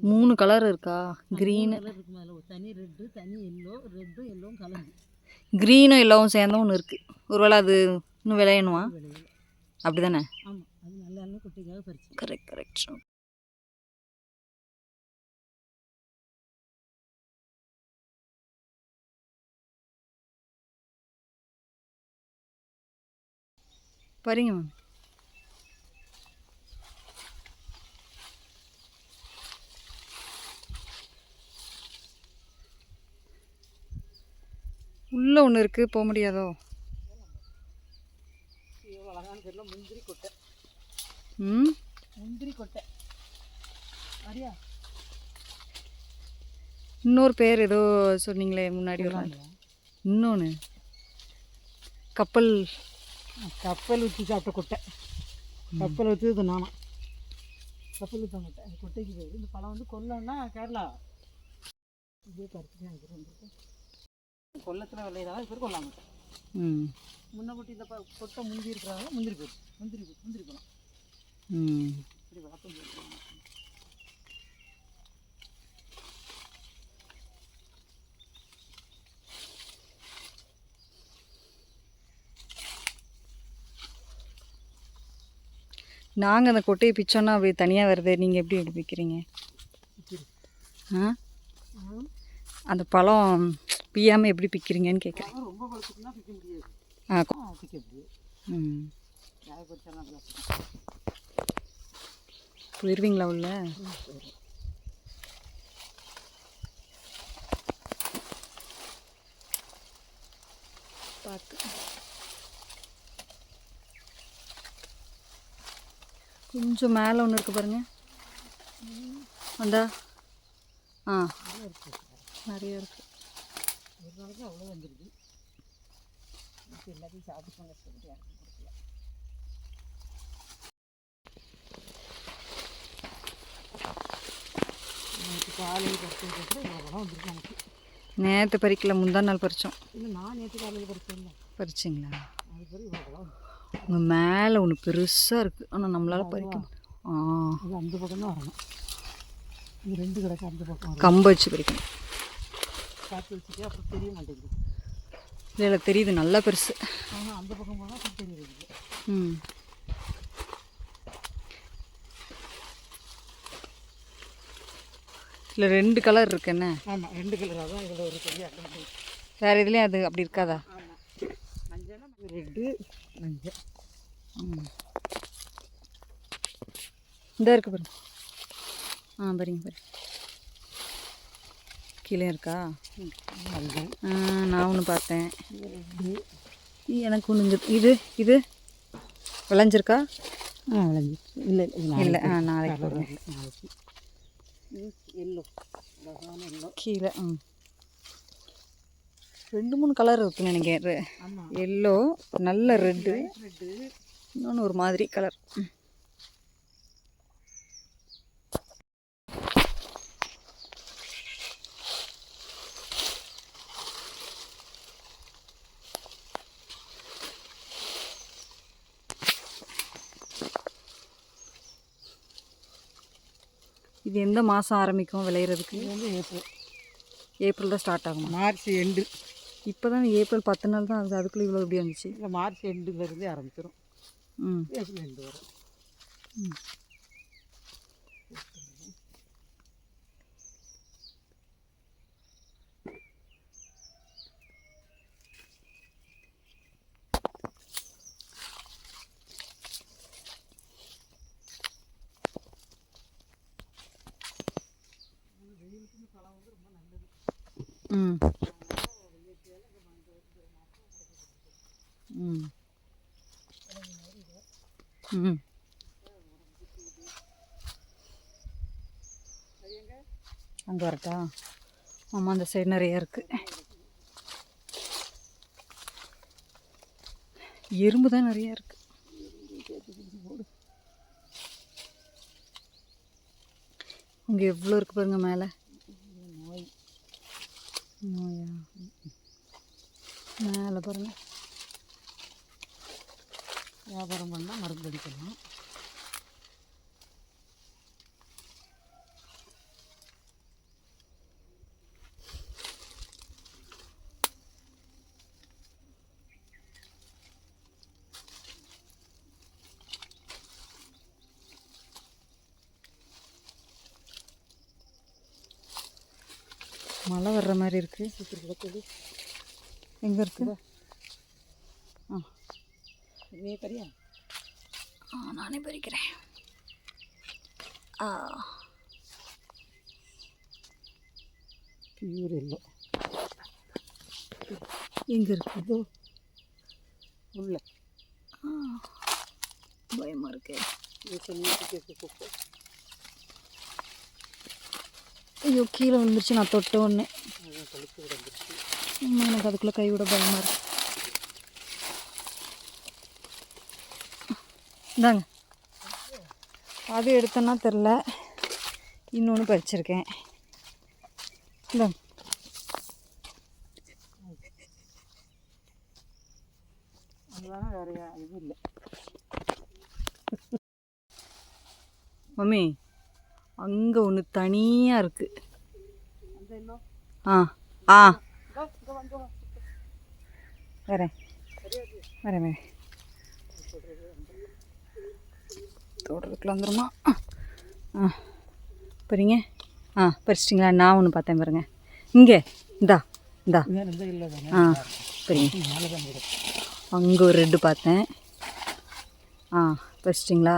3 colour இருக்கா? Green க்ரீனும் எல்லோவும் சேர்ந்த ஒன்று இருக்குது. ஒருவேளை அது இன்னும் விளையணுமா? அப்படி தானே? Correct correct. பாருங்க மேம். உள்ளே ஒன்று இருக்குது, போக முடியாதோ? முந்திரி கொட்டை. முந்திரி கொட்டை. இன்னொரு பேர் ஏதோ சொன்னீங்களே முன்னாடி ஒரு நாள். இன்னொன்று கப்பல் ஊற்றி சாப்பிட்ட கொட்டை. கப்பல் ஊற்றி இது நானா கப்பல் ஊற்ற கொட்டை. கொட்டைக்கு பேர். இந்த பழம் வந்து கொல்லன்னா கேரளா. இதே பறிச்சு கொல்லத்தில் விளையிறாங்க. இது பேர் கொல்லாமட்டை. முன்ன கொட்டி இந்த கொட்டை முந்தி இருக்கிறாங்க. முந்திரி பழம். இப்படி வளர்த்து நாங்கள் அந்த கொட்டையை பிச்சோன்னா அப்படி தனியாக வருது. நீங்கள் எப்படி பிக்கிறீங்க? அந்த பழம் பியாமல் எப்படி பிக்கிறீங்கன்னு கேட்குறேன். ரொம்ப பழத்துக்குன்னா பிக்க முடியாது. பிக்க முடியாது. போயிடுவீங்களா உள்ள? பார்த்து கொஞ்சம் மேலே ஒன்று இருக்குது பாருங்கள். வந்தா நிறைய இருக்குது. ஒரு நாளைக்கு அவ்வளோ வந்துடுது. எல்லாத்தையும் சாப்பிட்டு கஷ்டப்பட்டு காலையில் பறிச்சு நேற்று பறிக்கல, முந்தா நாள் பறித்தோம். இல்லை நான் நேற்று காலையில் பறிச்சிங்களா? உங்கள் மேலே ஒன்று பெருசாக இருக்குது. ஆனால் நம்மளால் பறிக்க அந்த பக்கம் தான் வரணும். இது 2 கிடக்கு. அந்த பக்கம் கம்பு வச்சு பறிக்கணும். காற்று வச்சுட்டு அப்புறம் தெரிய மாட்டேங்குது. இல்லை தெரியுது, நல்லா பெருசு. ஆனால் அந்த பக்கம் போனால் அப்புறம் தெரியுது. இல்லை 2 கலர் இருக்கு என்ன? ஆமாம் 2 கலர். அதான் இதில் ஒரு பெரிய வேறு இதுலேயும் அது அப்படி இருக்காதா? ஆமாம். மஞ்சள் ரெட்டு மஞ்சள். இந்த இருக்கு பாருங்க. பாருங்க கீழே இருக்கா? நான் ஒன்று பார்த்தேன். எனக்கு ஒன்று. இது விளைஞ்சிருக்கா? விளைஞ்சிருக்கு. இல்லை இல்லை நாளைக்கு போடுவேன். நாளைக்கு எல்லோ கீழே 2-3 கலர் இருக்குன்னு நினைக்கிறேன். எல்லோ, நல்ல ரெட்டு, இன்னொன்று ஒரு மாதிரி கலர். இது எந்த மாதம் ஆரம்பிக்கும் விளையிறதுக்கு? இது வந்து ஏப்ரல் தான் ஸ்டார்ட் ஆகும். March end. இப்போ தான் ஏப்ரல் 10 நாள் தான் ஆகுது. அதுக்குள்ளே இவ்வளோ எப்படி வந்துச்சு? இல்லை மார்ச் எண்டுலேருந்தே ஆரம்பிச்சிடும். ஏப்ரல் எண்டு வரும். அங்கே வரட்டா? ஆமாம், அந்த சைடு நிறைய இருக்குது. எறும்பு தான் நிறைய இருக்குது. அங்கே எவ்வளோ இருக்குது பாருங்க மேலே. நோயா? மேலே பாருங்க. வியாபாரம் பண்ணால் மருந்து அடிக்கலாம். மழை வர்ற மாதிரி இருக்குது. எங்கே இருக்குது? ஆ நீ பறியா? நானே பறிக்கிறேன். பியூர் இல்லை. எங்கே இருக்குது? உள்ள. பயமாக இருக்கு. ஐயோ கீழே வந்துருச்சு. நான் தொட்ட உடனே எனக்கு அதுக்குள்ளே கை விட பயமாக இருக்கு. இந்தாங்க, அது எடுத்தேன்னா தெரில. இன்னொன்று பறிச்சிருக்கேன். இந்தாங்க. வேறையா இது இல்லை மம்மி. அங்கே ஒன்று தனியாக இருக்குது. ஆ ஆ வரேன் வரேன் வரேன். தோட்டத்துக்குள்ள வந்துடுமா? ஆ பாருங்க. பறிச்சிட்டிங்களா? நான் ஒன்று பார்த்தேன் பாருங்க. இங்கே இந்தா இந்தா. சரிங்க. அங்கே ஒரு ரெட்டு பார்த்தேன். பறிச்சிட்டிங்களா?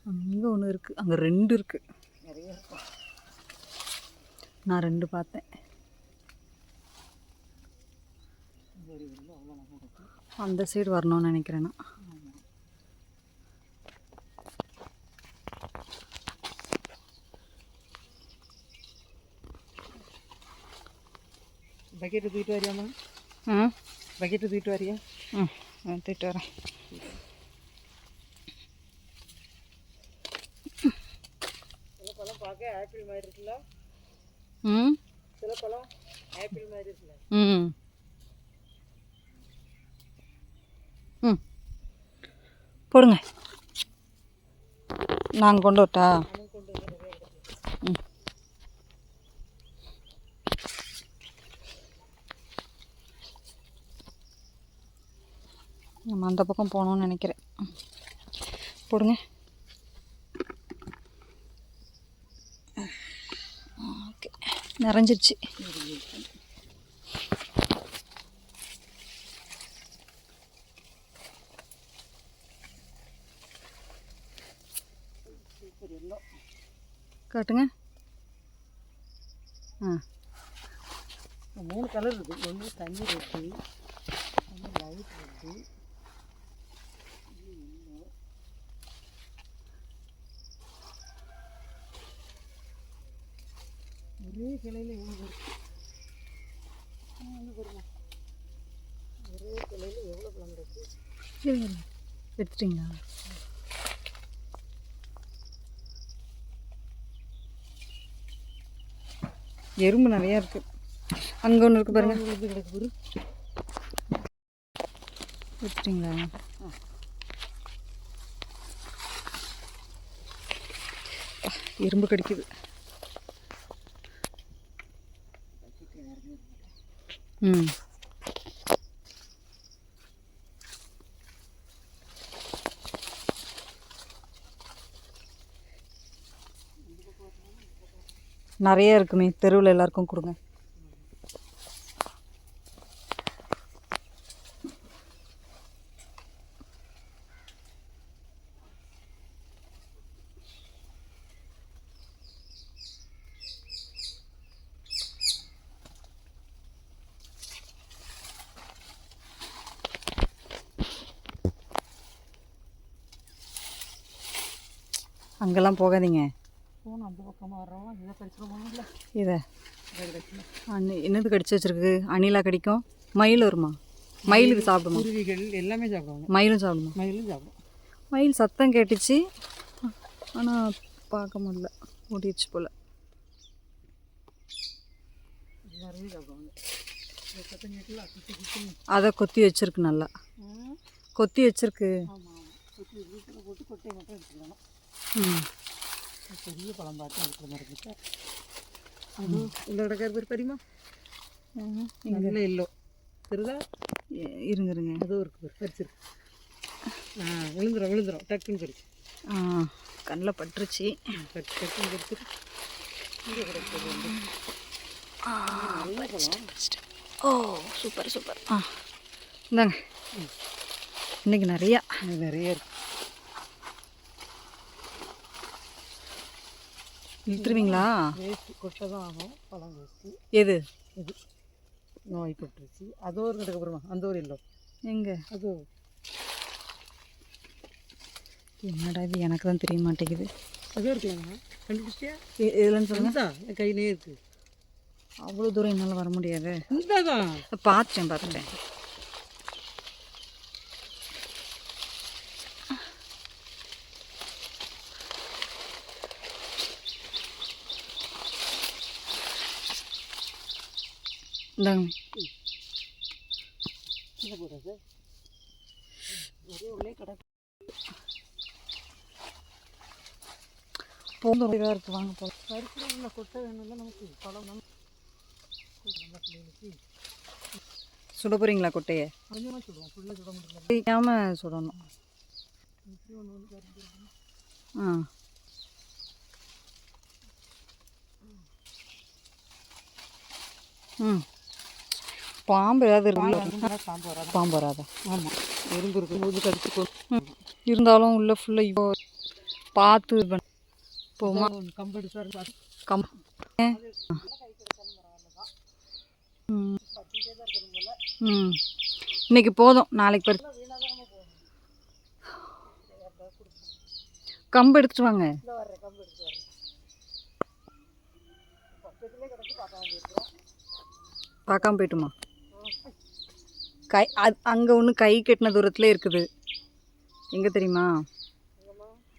அங்கே ஒன்று இருக்குது. அங்கே ரெண்டு இருக்குது. நான் ரெண்டு பார்த்தேன். அந்த சைடு வரணும்னு நினைக்கிறேன் நான். பக்கெட்டு தூக்கிட்டு வரியாம்மா? பக்கெட்டு தூக்கிட்டு வரியா? தூக்கிட்டு வரேன். சில பழம் பார்க்க ஆப்பிள் மாதிரி இருக்குல்ல? சில பழம் ஆப்பிள் மாதிரி இருக்குல்ல? போடுங்க. நான் கொண்டு வரட்டா? நம்ம அந்த பக்கம் போகணும்னு நினைக்கிறேன். போடுங்க. ஓகே, நிறைஞ்சிருச்சு. காட்டுங்க. 3 கலர் இருக்குது. ஒன்று தண்ணி ரெட்டு, ஒன்று லைட் ரெட்டு, ஒரே கிளையில் எவ்வளோ இருக்குது? ஒரே கிளையில் எவ்வளோ பழம் இருக்குது? சரிங்க, எடுத்துட்டிங்களா? எறும்பு நிறையா இருக்குது. அங்கே ஒன்று இருக்குது பாருங்கள். எடுத்துட்டிங்களா? எறும்பு கடிக்குது. நிறைய இருக்குமே, தெருவில் எல்லாருக்கும் கொடுங்க. அங்கெல்லாம் போகாதீங்க. அந்த பக்கமாக வர்றோம். இதை கடிச்சிருவோம்ல. இதை என்னது கடிச்சு வச்சிருக்கு? அணிலா கடிக்கும். மயில் வருமா? மயிலுக்கு சாப்பிடுமா? குருவிகள் எல்லாமே சாப்பிடுவாங்க. மயிலும் சாப்பிடுமா? மயிலும் சாப்பிடும். மயில் சத்தம் கேட்டுச்சு, ஆனால் பார்க்க முடியல, ஓடிடுச்சு போல். நிறைய சாப்பிடுவாங்க. சத்தம் கேட்கல. அதை கொத்தி வச்சிருக்கு, நல்லா கொத்தி வச்சிருக்கு. போட்டு கொட்டையை மட்டும் எடுத்துக்கலாம். பெரிய பழம் பார்த்து அடுத்த மாதிரி இருக்கு. உள்ள கிடக்கிற பேர் பெரியமா? இல்லை இல்லை தெரியுதா? இருங்க இருங்க, அது இருக்கு பறிச்சிருக்கு. விழுந்துடும் டக்குன்னு பறிச்சு. கண்ணில் பட்டுருச்சு. டக்குன்னு பறிச்சிரு. இங்கே கிடைக்கிறது வந்து ஓ சூப்பர் சூப்பர். இந்தாங்க, இன்னைக்கு நிறையா இருக்கு. இழுத்துருவீங்களா? வேஸ்ட்டு கொட்டை தான் ஆகும், பழம் வேஸ்ட்டு. எது இது நோய் கொட்டுருச்சு. அதோ ஒரு கிடக்கு அப்புறமா அந்த ஒரு இல்லை எங்கே? அது என்னடா இது, எனக்கு தான் தெரிய மாட்டேங்குது. அதுவும் இருக்கலாங்க. கண்டுபிடிச்சியா? இதெல்லாம் சொல்லுங்க. என் கையிலே இருக்கு. அவ்வளோ தூரம் என்னால் வர முடியாது. இந்த தான் பார்த்துட்டேன். இந்தாங்க. என்ன போடுறது? ஒரே உள்ளே கிடக்கு. போங்க, இதாக இருக்குது, வாங்க போல. பறிக்கிறதுல கொட்டை வேணும்ல நமக்கு. பழம் நம்ம பிள்ளைகளுக்கு சுட போகிறீங்களா கொட்டையை? கொஞ்சமாக சுடுவோம், ஃபுல்லாக சுட முடியல. தெரியாமல் சுடணும். ஒன்று வந்து பறிக்கிறது. பாம்பு ஏதாவது இருக்குல்ல? பாம்பு வராதா? ஆமாம், எறும்பு இருக்கும்போது கடிச்சு இருந்தாலும் உள்ள ஃபுல்லாக இப்போ பார்த்து போமா. கம்பு எடுத்து கம் இன்னைக்கு போதும், நாளைக்கு கம்பு எடுத்துட்டு வாங்க. பார்க்காம போயிட்டுமா? அங்கே ஒன்று கை கட்டின தூரத்தில் இருக்குது. எங்கே தெரியுமா?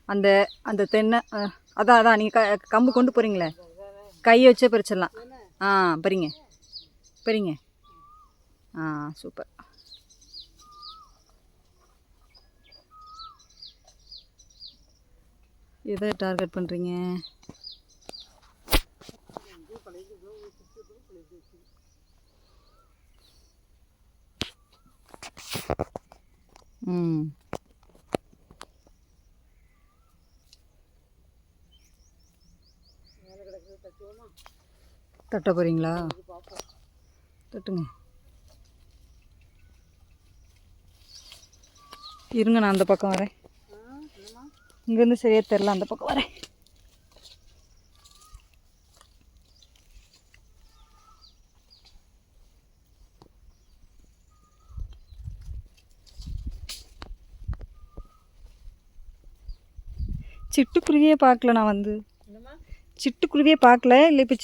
அந்த அந்த தென்னை, அதான் நீங்கள் கம்பு கொண்டு போகிறீங்களே, கையை வச்சே பறிச்சிடலாம். பறிங்க. சூப்பர். எதை டார்கெட் பண்ணுறீங்க? தட்ட போகிறீங்களா? தட்டுங்க. இருங்க, நான் அந்த பக்கம் வரேன். இங்கேருந்து சரியாக தெரில, அந்த பக்கம் வரேன். சிட்டுக்குருவியே பார்க்கல நான் வந்து. சிட்டுக்குருவியே பார்க்கல. இல்லை இப்போ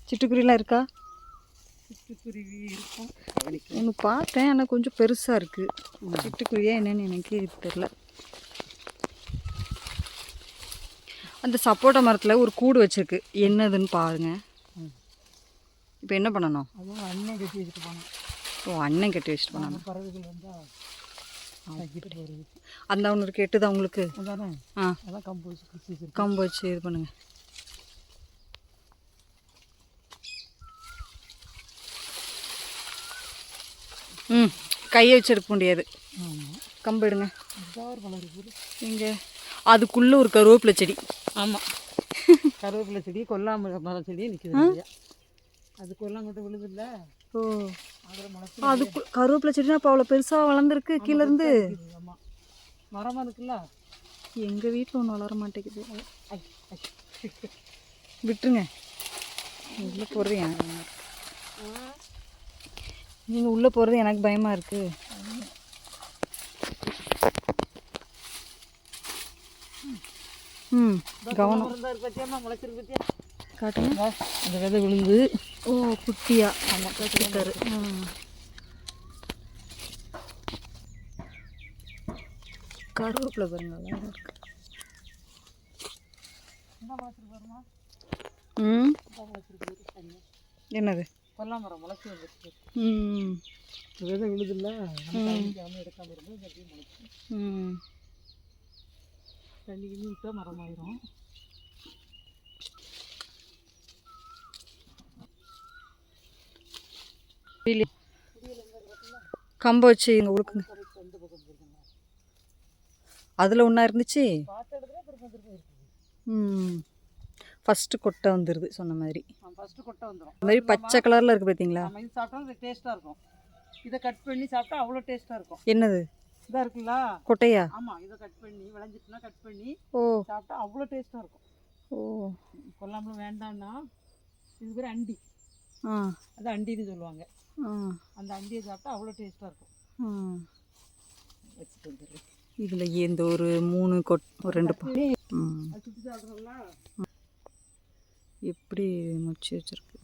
சிட்டுக்குருவிலாம் இருக்கா? சிட்டுக்குருவி இருக்கும். ஒன்று பார்த்தேன், ஆனால் கொஞ்சம் பெருசாக இருக்குது. சிட்டுக்குருவியா என்னன்னு எனக்கு தெரில. அந்த சப்போட்டா மரத்தில் ஒரு கூடு வச்சுருக்கு, என்னதுன்னு பாருங்க. இப்போ என்ன பண்ணணும்? அண்ணன் கட்டி வச்சுட்டு போனோம். அண்ணன் கட்டி வச்சுட்டு போனாங்க. பறவைகள் வந்தால் அந்த ஒன்று கேட்டுதான் உங்களுக்கு? அதான் கம்பு வச்சு இது பண்ணுங்க. கையை வச்சு எடுக்க முடியாது. கம்பு எடுங்க. இங்கே அதுக்குள்ளே ஒரு கருவேப்பிலை செடி. ஆமாம், கருவேப்பிலை செடி, கொல்லாம செடியே நிற்குது. அது கொல்லாமட்டும் விழுதுல்ல. ஓ, அது கருவேப்பிலை செடினா அப்போ அவ்வளோ பெருசாக வளர்ந்துருக்கு கீழேருந்து. ஆமாம், மரமாக இருக்குல்ல. எங்கள் வீட்டில் ஒன்று வளர மாட்டேங்குது. விட்டுருங்க. உள்ளே போடுறேன். நீங்கள் உள்ளே போகிறது எனக்கு பயமாக இருக்குது. கவனம். காட்டுங்க. அந்த விதை விழுந்து. ஓ, குட்டியா. ஆமாம், கட்டிருக்காரு. கருவேப்பிலை பாருங்க, அழகாக இருக்கு. என்னது? கொல்லாமரம் முளைச்சி வந்துருக்கு. விதை விழுதுல்ல, எடுக்காம இருந்து அப்படியே முளைச்சி தண்ணி கிண்ணி விட்டா மரமாயிரும். கம்பை வச்சு இங்கே உழுக்குங்க. அதில் ஒன்றா இருந்துச்சு. ஃபஸ்ட்டு கொட்டை வந்துடுது சொன்ன மாதிரி. ஃபஸ்ட்டு கொட்டை வந்துடும். இந்த மாதிரி பச்சை கலரில் இருக்குது பார்த்தீங்களா? இது சாப்பிட்டா டேஸ்ட்டாக இருக்கும். இதை கட் பண்ணி சாப்பிட்டா அவ்வளோ டேஸ்ட்டாக இருக்கும். என்னது இதாக இருக்குல்ல கொட்டையா? ஆமாம், இதை கட் பண்ணி விளைஞ்சிட்டுனா கட் பண்ணி சாப்பிட்டா அவ்வளோ டேஸ்ட்டாக இருக்கும். கொல்லாமலும் வேண்டாம்னா இது பேர் அண்டி. அது அண்டின்னு சொல்லுவாங்க. அந்த அண்டியை சாப்பிட்டா அவ்வளோ டேஸ்ட்டாக இருக்கும். வச்சுட்டு வந்துடுறேன். இதில் இந்த ஒரு 3 ஒரு 2 சுற்றி சாப்பிட்றோம்ல எப்படி முச்சு வச்சுருக்கு.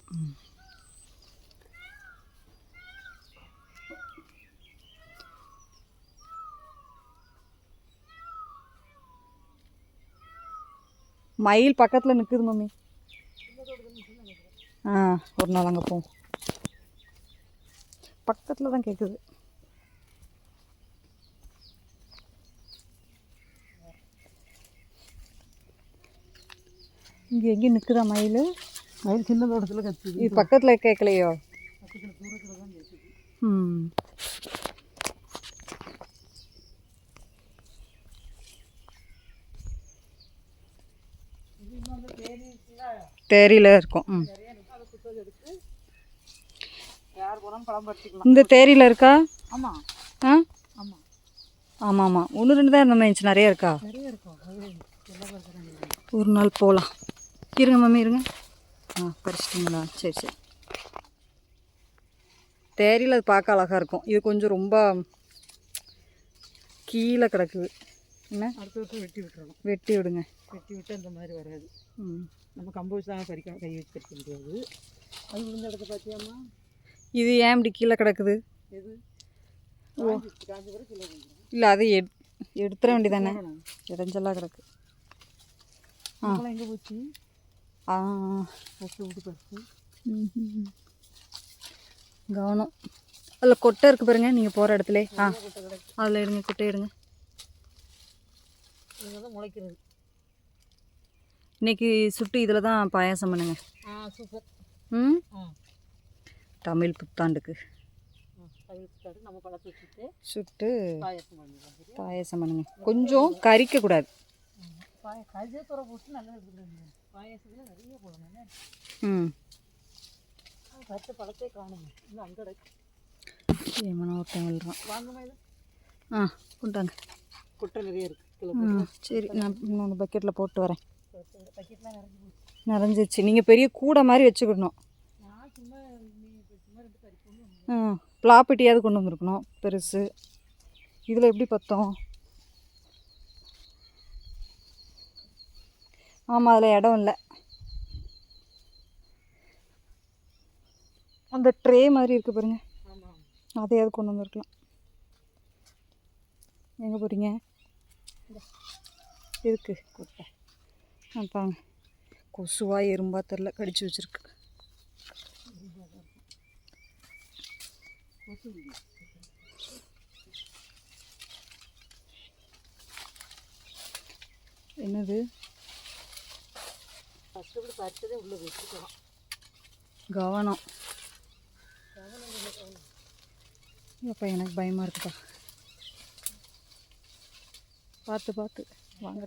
மயில் பக்கத்தில் நிற்குது மம்மி. ஒரு நாள் அங்கே போவோம். பக்கத்தில் தான் கேட்குது. இங்கே எங்கேயும் நிற்குதா மயில்? மயில் சின்ன தோட்டத்தில் கற்றுது. இது பக்கத்தில் கேட்கலையோ? பக்கத்தில் தூரத்தில் தான் கேட்குது. தேரியில் இருக்கும். யார் போனாலும் பழம் பறிச்சிக்கலாம். இந்த தேரியில் இருக்கா? ஆமாம். ஆமாம் ஆமாம் ஆமாம். 1 2 தான் இருந்த இருந்துச்சு. நிறையா இருக்கா? நிறைய இருக்கும். ஒரு நாள் போகலாம். இருங்க மம்மி இருங்க. பறிச்சிட்டிங்களா? சரி சரி. தேரியில் அது பார்க்க அழகாக இருக்கும். இது கொஞ்சம் ரொம்ப கீழே கிடக்குது. என்ன அடுத்த வருஷம் வெட்டி விட்டுறணும். வெட்டி விடுங்க. வெட்டி விட்டு அந்த மாதிரி வராது. நம்ம கம்பு வச்சு தான் பறிக்க, கை வச்சு பறிக்க முடியாது. அது விழுந்த இடத்த பார்த்தியாம்மா? இது ஏன் இப்படி கீழே கிடக்குது? எது காஞ்சி பிறகு கீழே வந்துடும். இல்லை அது எடுத்துட வேண்டியதானே? இடைஞ்சலாக கிடக்கு. எங்கே போச்சு? ஃபஸ்ட்டு விட்டு பறிச்சு கவனம். அதில் கொட்டை இருக்குது பாருங்க. நீங்கள் போகிற இடத்துல அதில் எடுங்க, கொட்டை எடுங்க. இதுதான் முளைக்கிறது. இன்றைக்கி சுட்டு இதில் தான் பாயாசம் பண்ணுங்க. சூப்பர். தமிழ் புத்தாண்டுக்கு நம்ம பழத்தை வச்சுட்டு சுட்டு பாயாசம் பண்ணுங்க. கொஞ்சம் கறிக்கக்கூடாது. கஜத்தூரை போட்டு நல்லா எடுத்துக்கணும். பாயாசத்தில் நிறைய போடணும். பச்சை பழத்தை காணுங்க. இல்லை அங்கே ஏமனா ஒருத்தன் விழுறான். வாங்கம்மா இது. கொண்டாங்க. குட்டை நிறைய இருக்குது. சரி, நான் இன்னொன்று பக்கெட்டில் போட்டு வரேன். பக்கெட்லாம் நிறைஞ்சி போச்சு. நிறைஞ்சிச்சு. நீங்கள் பெரிய கூடை மாதிரி வச்சுக்கிடணும். நான் சும்மா 2 பறிக்கணும். பிளாப்பட்டியாவது கொண்டு வந்துருக்கணும் பெருசு. இதில் எப்படி பத்தோம்? ஆமாம், அதில் இடம் இல்லை. அந்த ட்ரே மாதிரி இருக்குது பாருங்க. அதையாவது கொண்டு வந்துருக்கலாம். எங்கே போகிறீங்க? இருக்கு கொட்டை. பாருங்க, கொசுவா எறும்பா தெரில, கடிச்சு வச்சுருக்கு. என்னது? கஷ்டப்பட்டு பறிச்சதே உள்ளே வச்சுக்கலாம். கவனம். அப்போ எனக்கு பயமாக இருக்குப்பா. பார்த்து பார்த்து வாங்க.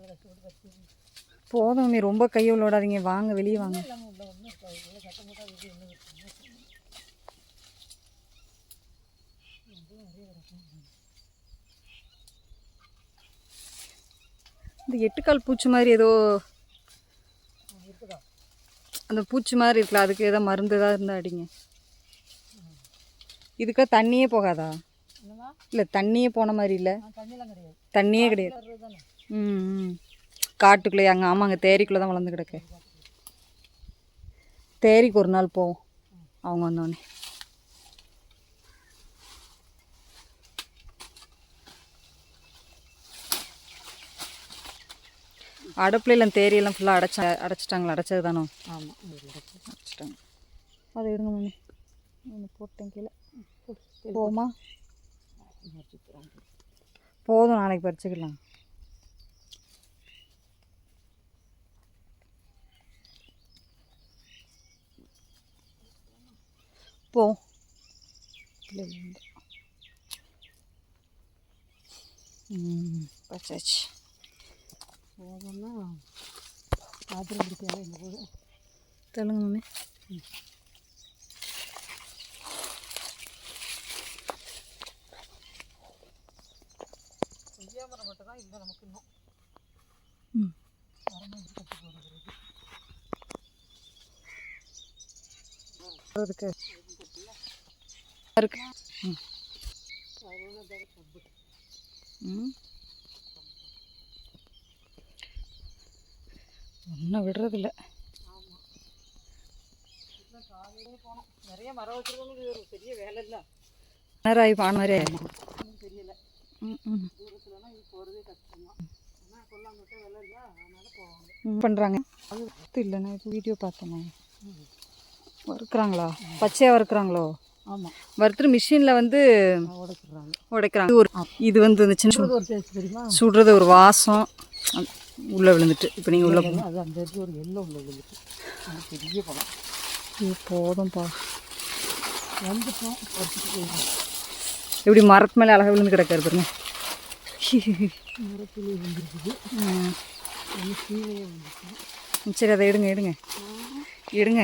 போதும், நீ ரொம்ப கையை விடாதீங்க. வாங்க, வெளியே வாங்க. இந்த 8 கால் பூச்சி மாதிரி ஏதோ அந்த பூச்சி மாதிரி இருக்குல்ல, அதுக்கு ஏதோ மருந்து ஏதாவது இருந்தால் அடிங்க. இதுக்கா தண்ணியே போகாதா? இல்லை, தண்ணியே போன மாதிரி இல்லை. தண்ணியே கிடையாது. காட்டுக்குள்ளே அங்கே. ஆமாங்க, தேரிக்குள்ளே தான் வளர்ந்து கிடக்கு. தேரிக்கு ஒரு நாள் போவோம் அவங்க வந்தோடனே. அடுப்பில் இல்லை, தேரியெல்லாம் ஃபுல்லாக அடைச்சிட்டாங்களா? அடைச்சது தானோ? ஆமாம், அடைச்சிட்டாங்க. அதை எடுங்க மம்மி. ஒன்று போட்டேன் கீழே. போமா? போதும், நாளைக்கு பறிச்சுக்கலாம். போ. பச்சாச்சு. போகணும்னா பாத்திரம் பிடிக்காத எங்கள் போது தெலுங்கு மம்மி. கொய்யாமரம் மட்டும் தான் இல்லை நமக்கு இன்னும். வரமஞ்சு கட்டு போகிறது இருக்கு இருக்கு. ஒன்றும் விடுறதில்ல. ஆமாம், காலையிலே போனோம். நிறைய மரம் வச்சுருக்கவங்களுக்கு ஒரு பெரிய வேலை இல்லை. நேரம் ஆகி பான மாதிரி தெரியல. தூரத்துலனா இது போகிறதே கஷ்டம் தான். ஆனால் கொல்லாங்கிட்ட வேலை இல்லை, அதனால போவாங்க. பண்ணுறாங்க அது இல்லைண்ணா. இப்போ வீடியோ பார்த்தேண்ணா. வறுக்கிறாங்களா? பச்சையாக வறுக்கிறாங்களோ? ஆமாம், வறுத்துட்டு மிஷினில் வந்து உடைக்கிறாங்க. ஒரு இது வந்து இந்த சின்ன ஒரு டேஸ்ட் தெரியுமா? சுடுறது ஒரு வாசம் உள்ளே விழுந்துட்டு. இப்போ நீங்கள் உள்ளே போகணும். அது அந்த இடத்துல ஒரு எல்லோ உள்ள விழுந்துட்டு பெரிய பழம். இது போதும்ப்பா. வந்துட்டோம், வறுத்துட்டு போயிடும். எப்படி மரத்து மேலே அழகாக விழுந்து கிடக்காரு பாருங்க. மரத்துலேயே வந்துருக்குது, கீழே வந்துருக்கு. சரி, அதை எடுங்க எடுங்க எடுங்க.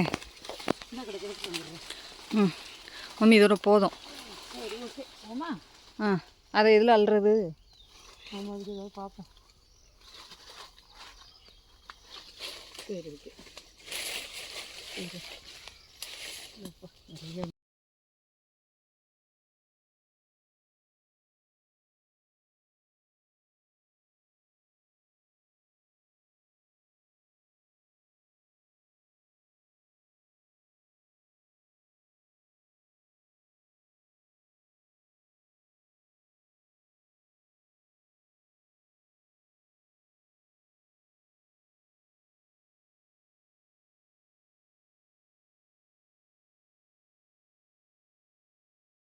என்ன கிடைக்கிறது வந்துடுறேன். மம்மி இதோட போதும். சரி, ஓகே. ஆமா, அதை எதில் அள்ளுறது? ஆமாம், இது ஏதாவது பார்ப்போம். சரி, ஓகே.